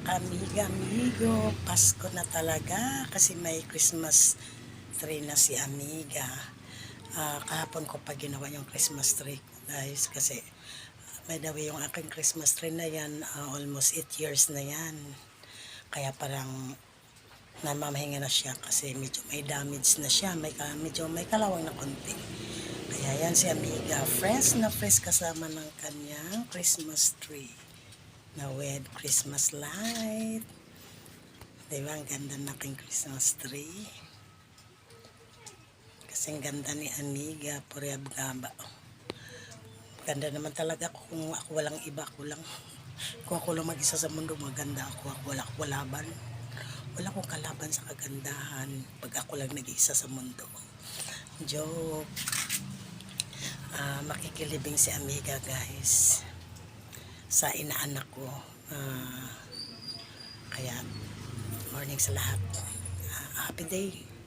Amiga, amigo, Pasko na talaga kasi may Christmas tree na si Amiga. Kahapon ko pa ginawa yung Christmas tree ko, guys, kasi by the way yung aking Christmas tree na yan, almost 8 years na yan. Kaya parang namamahinga na siya kasi medyo may damage na siya, medyo may kalawang na konti. Kaya yan si Amiga, fresh na fresh kasama ng kanyang Christmas tree na with Christmas light. Diba, ang ganda ng aking Christmas tree. Kasi ang ganda ni Amiga, Puriabgaba. Ganda naman talaga ako kung ako walang iba, ako lang. Kung ako lang mag-isa sa mundo, maganda ako. Wala akong kalaban. Wala akong kalaban sa kagandahan pag ako lang nag-iisa sa mundo. Joke. Makikilibing si Amiga, guys, sa inaanak ko. Kaya morning sa lahat. Happy day.